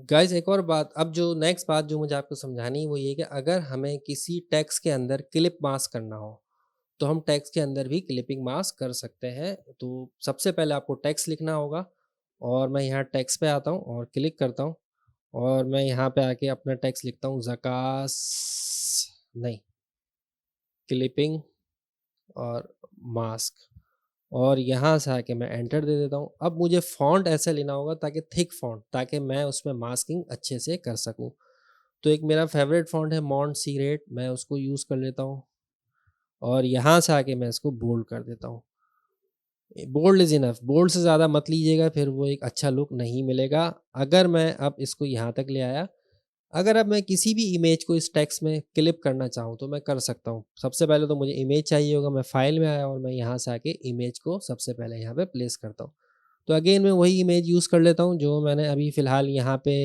Guys एक और बात, अब जो नेक्स्ट बात जो मुझे आपको समझानी है वो ये है कि अगर हमें किसी टेक्स्ट के अंदर क्लिप मास्क करना हो, तो हम टेक्स्ट के अंदर भी क्लिपिंग मास्क कर सकते हैं। तो सबसे पहले आपको टेक्स्ट लिखना होगा और मैं यहाँ टेक्स्ट पे आता हूँ और क्लिक करता हूँ और मैं यहाँ पे आके अपना टेक्स्ट लिखता हूँ ज़कास नहीं, क्लिपिंग और मास्क और यहाँ से आके मैं एंटर दे देता हूँ। अब मुझे फ़ॉन्ट ऐसा लेना होगा ताकि थिक फ़ॉन्ट, ताकि मैं उसमें मास्किंग अच्छे से कर सकूँ। तो एक मेरा फ़ेवरेट फ़ॉन्ट है मॉन्ट सीक्रेट, मैं उसको यूज़ कर लेता हूँ और यहाँ से आके मैं इसको बोल्ड कर देता हूँ। बोल्ड इज़ इनफ, बोल्ड से ज़्यादा मत लीजिएगा, फिर वो एक अच्छा लुक नहीं मिलेगा। अगर मैं अब इसको यहाँ तक ले आया, अगर अब मैं किसी भी इमेज को इस टेक्स्ट में क्लिप करना चाहूँ तो मैं कर सकता हूँ। सबसे पहले तो मुझे इमेज चाहिए होगा, मैं फ़ाइल में आया और मैं यहाँ से आके इमेज को सबसे पहले यहाँ पे प्लेस करता हूँ। तो अगेन मैं वही इमेज यूज़ कर लेता हूँ जो मैंने अभी फ़िलहाल यहाँ पे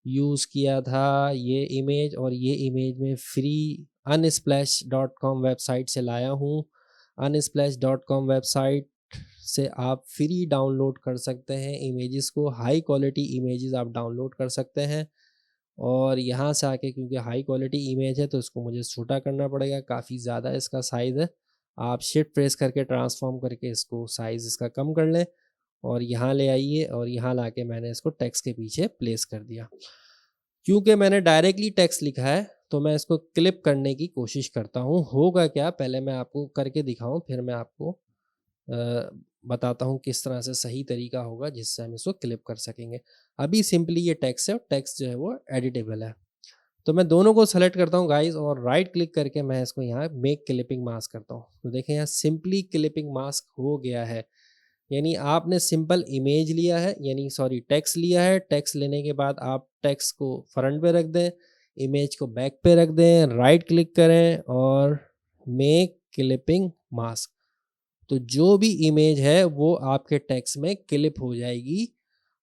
यूज़ किया था, ये इमेज, और ये इमेज मैं फ्री unsplash.com वेबसाइट से लाया हूँ। unsplash.com वेबसाइट से आप फ्री डाउनलोड कर सकते हैं इमेजेस को, हाई क्वालिटी इमेजेस आप डाउनलोड कर सकते हैं। और यहाँ से आके क्योंकि हाई क्वालिटी इमेज है तो इसको मुझे छोटा करना पड़ेगा, काफ़ी ज़्यादा इसका साइज़ है। आप शिफ्ट प्रेस करके ट्रांसफ़ॉर्म करके इसको साइज़ इसका कम कर लें और यहाँ ले आइए और यहाँ लाके मैंने इसको टेक्स्ट के पीछे प्लेस कर दिया। क्योंकि मैंने डायरेक्टली टेक्स्ट लिखा है तो मैं इसको क्लिप करने की कोशिश करता हूँ। होगा क्या, पहले मैं आपको करके दिखाऊँ फिर मैं आपको बताता हूँ किस तरह से सही तरीका होगा जिससे हम इसको क्लिप कर सकेंगे। अभी सिंपली ये टेक्स्ट है और टेक्स्ट जो है वो एडिटेबल है। तो मैं दोनों को सेलेक्ट करता हूँ गाइस और राइट क्लिक करके मैं इसको यहाँ मेक क्लिपिंग मास्क करता हूँ। तो देखें यहाँ सिंपली क्लिपिंग मास्क हो गया है। यानी आपने सिंपल इमेज लिया है, यानी सॉरी टेक्स्ट लिया है, टेक्स्ट लेने के बाद आप टेक्स्ट को फ्रंट पे रख दें, इमेज को बैक पे रख दें, राइट क्लिक करें और मेक क्लिपिंग मास्क। तो जो भी इमेज है वो आपके टेक्स्ट में क्लिप हो जाएगी।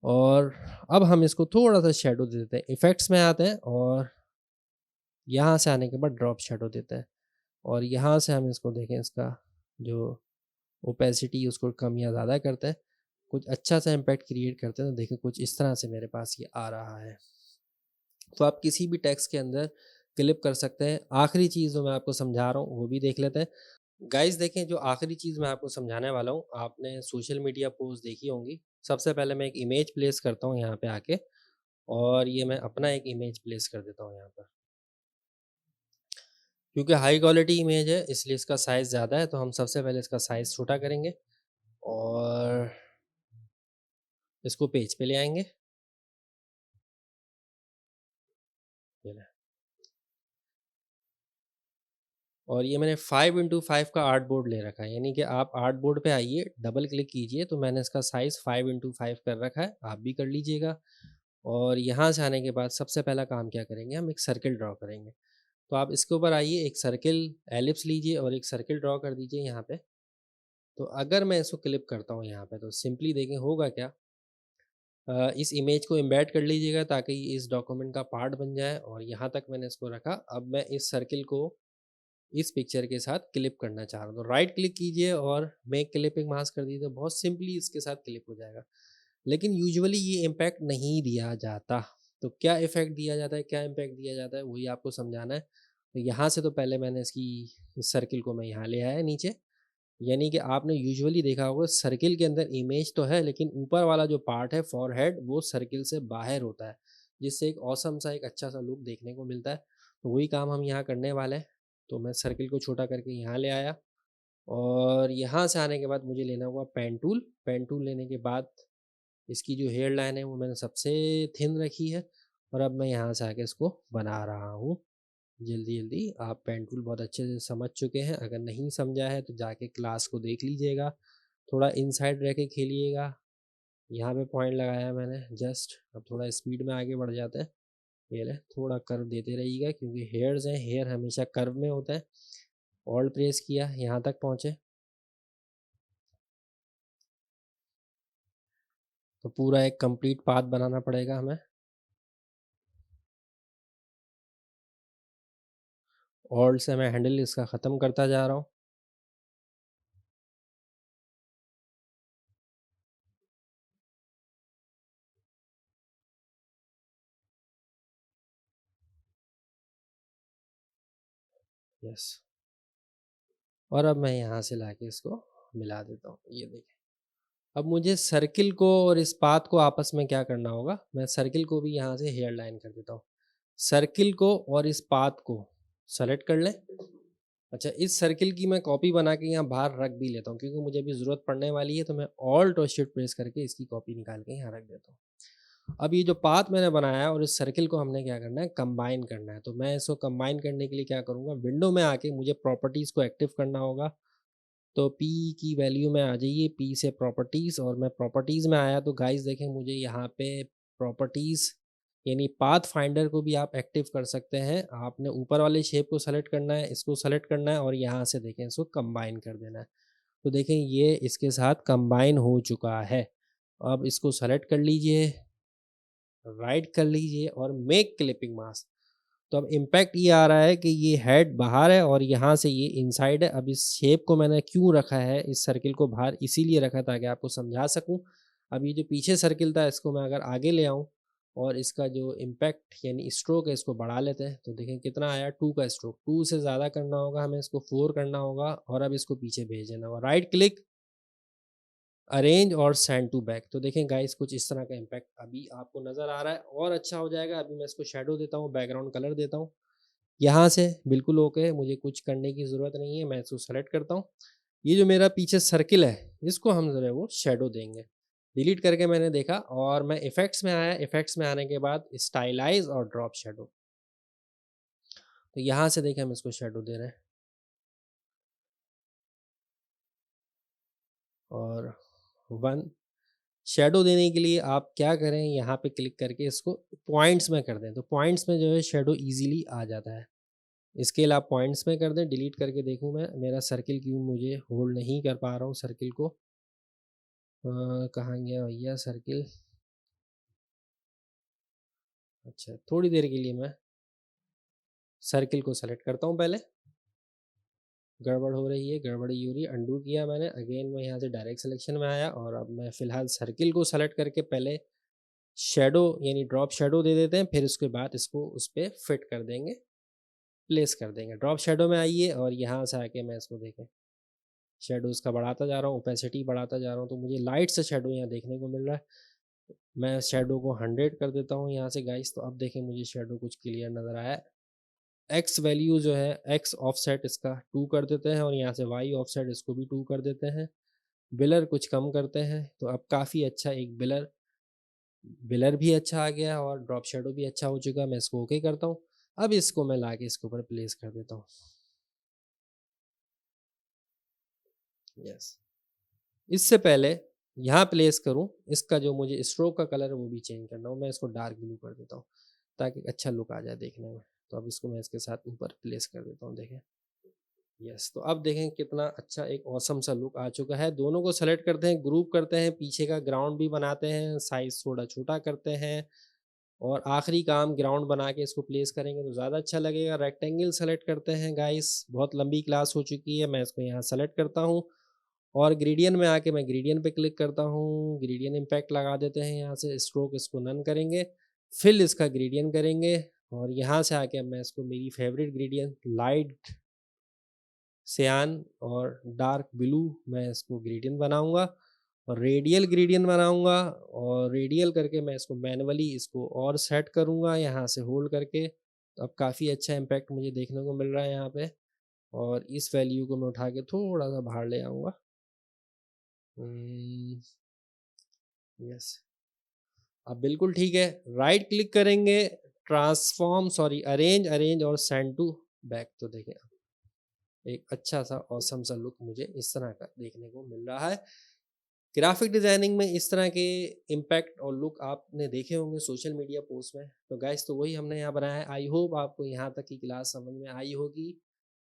और अब हम इसको थोड़ा-सा शैडो दे देते हैं। इफ़ेक्ट्स में आते हैं और यहाँ से आने के बाद ड्रॉप शैडो देते हैं और यहाँ से हम इसको देखें, इसका जो ओपेसिटी उसको कम या ज़्यादा करते हैं, कुछ अच्छा सा इम्पैक्ट क्रिएट करते हैं। तो देखिए कुछ इस तरह से मेरे पास ये आ रहा है। तो आप किसी भी टेक्स्ट के अंदर क्लिप कर सकते हैं। आखिरी चीज़ जो मैं आपको समझा रहा हूँ वो भी देख लेते हैं। गाइस देखें, जो आखिरी चीज़ मैं आपको समझाने वाला हूँ, आपने सोशल मीडिया पोस्ट देखी होंगी। सबसे पहले मैं एक इमेज प्लेस करता हूँ यहाँ पे आके और ये मैं अपना एक इमेज प्लेस कर देता हूँ यहाँ पर। क्योंकि हाई क्वालिटी इमेज है इसलिए इसका साइज़ ज़्यादा है, तो हम सबसे पहले इसका साइज़ छोटा करेंगे और इसको पेज पे ले आएँगे। ये ले, और ये मैंने 5x5 का आर्टबोर्ड ले रखा है, यानी कि आप आर्टबोर्ड पे आइए, डबल क्लिक कीजिए तो मैंने इसका साइज़ 5x5 कर रखा है, आप भी कर लीजिएगा। और यहाँ से आने के बाद सबसे पहला काम क्या करेंगे, हम एक सर्किल ड्रॉ करेंगे। तो आप इसके ऊपर आइए, एक सर्किल एलिप्स लीजिए और एक सर्किल ड्रॉ कर दीजिए यहाँ पे। तो अगर मैं इसको क्लिक करता हूँ यहाँ पे तो सिंपली देखें होगा क्या, इस इमेज को एम्बेड कर लीजिएगा ताकि ये इस डॉक्यूमेंट का पार्ट बन जाए और यहाँ तक मैंने इसको रखा। अब मैं इस सर्किल को इस पिक्चर के साथ क्लिप करना चाह रहा हूँ, तो राइट क्लिक कीजिए और मेक क्लिपिंग मास्क कर दीजिए, तो बहुत सिंपली इसके साथ क्लिप हो जाएगा। लेकिन यूजुअली ये इम्पैक्ट नहीं दिया जाता। तो क्या इफ़ेक्ट दिया जाता है, क्या इम्पैक्ट दिया जाता है, वही आपको समझाना है। तो यहाँ से तो पहले मैंने इसकी इस सर्किल को मैं यहाँ ले आया नीचे। यानी कि आपने यूजुअली देखा होगा सर्किल के अंदर इमेज तो है लेकिन ऊपर वाला जो पार्ट है फॉरहेड वो सर्किल से बाहर होता है, जिससे एक ऑसम सा एक अच्छा सा लुक देखने को मिलता है। तो वही काम हम यहाँ करने वाले हैं। तो मैं सर्किल को छोटा करके यहाँ ले आया और यहाँ से आने के बाद मुझे लेना होगा पेन टूल। पेन टूल लेने के बाद इसकी जो हेयर लाइन है वो मैंने सबसे थिन रखी है और अब मैं यहाँ से आके इसको बना रहा हूँ जल्दी जल्दी। आप पेन टूल बहुत अच्छे से समझ चुके हैं, अगर नहीं समझा है तो जाके क्लास को देख लीजिएगा, थोड़ा इनसाइड रह के खेलिएगा। यहाँ पे पॉइंट लगाया है मैंने जस्ट। अब थोड़ा स्पीड में आगे बढ़ जाते हैं। ये ले, थोड़ा कर्व देते रहिएगा क्योंकि हेयर्स हैं, हेयर हमेशा कर्व में होता है। ऑल्ट प्रेस किया, यहाँ तक पहुँचे तो पूरा एक कंप्लीट पाथ बनाना पड़ेगा हमें। ऑल्ट से मैं हैंडल इसका ख़त्म करता जा रहा हूँ। यस। और अब मैं यहाँ से लाके इसको मिला देता हूँ, ये देखिए। अब मुझे सर्किल को और इस पाथ को आपस में क्या करना होगा, मैं सर्किल को भी यहाँ से हेयर लाइन कर देता हूँ। सर्किल को और इस पाथ को सेलेक्ट कर लें। अच्छा, इस सर्किल की मैं कॉपी बना के यहाँ बाहर रख भी लेता हूँ, क्योंकि मुझे अभी ज़रूरत पड़ने वाली है, तो मैं ऑल्ट और शिफ्ट प्रेस करके इसकी कॉपी निकाल के यहाँ रख देता हूँ। अब ये जो पाथ मैंने बनाया है और इस सर्किल को हमने क्या करना है, कंबाइन करना है। तो मैं इसको कंबाइन करने के लिए क्या करूँगा, विंडो में आके मुझे प्रॉपर्टीज़ को एक्टिव करना होगा। तो पी की वैल्यू में आ जाइए, पी से प्रॉपर्टीज़, और मैं प्रॉपर्टीज़ में आया तो गाइस देखें मुझे यहाँ पे प्रॉपर्टीज़ यानी पाथ फाइंडर को भी आप एक्टिव कर सकते हैं। आपने ऊपर वाले शेप को सेलेक्ट करना है, इसको सेलेक्ट करना है और यहाँ से देखें इसको कंबाइन कर देना है। तो देखें ये इसके साथ कंबाइन हो चुका है। अब इसको सेलेक्ट कर लीजिए, राइट कर लीजिए और मेक क्लिपिंग मास्क। तो अब इम्पैक्ट ये आ रहा है कि ये हेड बाहर है और यहाँ से ये इनसाइड है। अब इस शेप को मैंने क्यों रखा है, इस सर्किल को बाहर इसीलिए रखा ताकि आपको समझा सकूँ। अब ये जो पीछे सर्किल था इसको मैं अगर आगे ले आऊँ और इसका जो इम्पैक्ट यानी स्ट्रोक है इसको बढ़ा लेते हैं, तो देखें कितना आया 2 का स्ट्रोक। 2 से ज़्यादा करना होगा हमें, इसको 4 करना होगा और अब इसको पीछे भेज देना होगा। राइट क्लिक, अरेंज और सेंड टू बैक। तो देखें गाइस कुछ इस तरह का इम्पैक्ट अभी आपको नज़र आ रहा है और अच्छा हो जाएगा। अभी मैं इसको शेडो देता हूँ, बैकग्राउंड कलर देता हूँ। यहाँ से बिल्कुल ओके, मुझे कुछ करने की ज़रूरत नहीं है, मैं इसको सेलेक्ट करता हूँ। ये जो मेरा पीछे सर्किल है, इसको हम जो है वो शेडो देंगे। डिलीट करके मैंने देखा और मैं इफ़ेक्ट्स में आया, इफ़ेक्ट्स में आने के बाद स्टाइलाइज़ और ड्रॉप शेडो। तो यहाँ से देखिए हम इसको शेडो दे रहे हैं। और 1 शेडो देने के लिए आप क्या करें, यहाँ पे क्लिक करके इसको पॉइंट्स में कर दें, तो पॉइंट्स में जो है शेडो ईज़िली आ जाता है। स्केल आप पॉइंट्स में कर दें, डिलीट करके देखूँ मैं मेरा सर्किल क्यों मुझे होल्ड नहीं कर पा रहा हूँ सर्किल को। कहाँ गया भैया सर्किल? अच्छा, थोड़ी देर के लिए मैं सर्किल को सेलेक्ट करता हूँ पहले। गड़बड़ हो रही है, गड़बड़ी हो रही है, अंडू किया मैंने, अगेन मैं यहाँ से डायरेक्ट सिलेक्शन में आया और अब मैं फ़िलहाल सर्किल को सेलेक्ट करके पहले शैडो यानी ड्रॉप शैडो दे देते हैं, फिर उसके बाद इसको उस पे फिट कर देंगे, प्लेस कर देंगे। ड्रॉप शैडो में आइए और यहाँ से आके मैं इसको देखें शैडोज़ का बढ़ाता जा रहा हूँ, ओपेसिटी बढ़ाता जा रहा हूँ, तो मुझे लाइट से शैडो यहाँ देखने को मिल रहा है। मैं शैडो को 100 कर देता हूँ यहाँ से गाइस, तो अब देखें मुझे शैडो कुछ क्लियर नज़र आया है। एक्स वैल्यू जो है, एक्स ऑफसेट इसका 2 कर देते हैं और यहाँ से वाई ऑफसेट इसको भी 2 कर देते हैं। बिलर कुछ कम करते हैं, तो अब काफ़ी अच्छा एक बिलर बिलर भी अच्छा आ गया और ड्रॉप शैडो भी अच्छा हो चुका है। मैं इसको ओके करता हूँ। अब इसको मैं लाके इसके ऊपर प्लेस कर देता हूँ। यस। इससे पहले यहाँ प्लेस करूँ, इसका जो मुझे स्ट्रोक का कलर है वो भी चेंज करना हो, मैं इसको डार्क ब्लू कर देता हूँ ताकि अच्छा लुक आ जाए देखने में। तो अब इसको मैं इसके साथ ऊपर प्लेस कर देता हूँ, देखें। यस, तो अब देखें कितना अच्छा एक ऑसम सा लुक आ चुका है। दोनों को सेलेक्ट करते हैं, ग्रुप करते हैं, पीछे का ग्राउंड भी बनाते हैं, साइज़ थोड़ा छोटा करते हैं और आखिरी काम ग्राउंड बना के इसको प्लेस करेंगे तो ज़्यादा अच्छा लगेगा। रेक्टेंगल सेलेक्ट करते हैं गाइस, बहुत लंबी क्लास हो चुकी है, मैं इसको यहाँ सेलेक्ट करता हूँ और ग्रेडियंट में आके मैं ग्रेडियंट पे क्लिक करता हूँ। ग्रेडियंट इम्पैक्ट लगा देते हैं यहाँ से, स्ट्रोक इसको नन करेंगे, फिल इसका ग्रेडियंट करेंगे और यहाँ से आके अब मैं इसको मेरी फेवरेट ग्रेडियंट लाइट सियान और डार्क ब्लू मैं इसको ग्रेडियंट बनाऊँगा और रेडियल ग्रेडियंट बनाऊँगा और रेडियल करके मैं इसको मैनुअली इसको और सेट करूँगा यहाँ से होल्ड करके। तो अब काफ़ी अच्छा इम्पैक्ट मुझे देखने को मिल रहा है यहाँ पे और इस वैल्यू को मैं उठा के थोड़ा-सा बाहर ले आऊँगा। यस, अब बिल्कुल ठीक है। राइट क्लिक करेंगे, अरेंज अरेंज और सेंड टू बैक। तो देखें एक अच्छा सा ऑसम सा लुक मुझे इस तरह का देखने को मिल रहा है। ग्राफिक डिज़ाइनिंग में इस तरह के इम्पैक्ट और लुक आपने देखे होंगे सोशल मीडिया पोस्ट में। तो गाइस तो वही हमने यहाँ बनाया है। आई होप आपको यहाँ तक की क्लास समझ में आई होगी।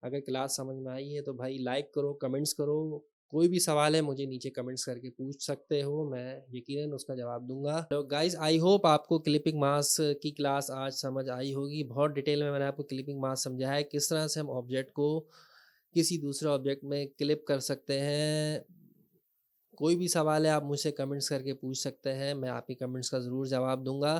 अगर क्लास समझ में आई है तो भाई लाइक करो, कमेंट्स करो। कोई भी सवाल है मुझे नीचे कमेंट्स करके पूछ सकते हो, मैं यकीनन उसका जवाब दूँगा। तो गाइस आई होप आपको क्लिपिंग मास्क की क्लास आज समझ आई होगी। बहुत डिटेल में मैंने आपको क्लिपिंग मास्क समझाया है, किस तरह से हम ऑब्जेक्ट को किसी दूसरे ऑब्जेक्ट में क्लिप कर सकते हैं। कोई भी सवाल है आप मुझसे कमेंट्स करके पूछ सकते हैं, मैं आपके कमेंट्स का ज़रूर जवाब दूँगा।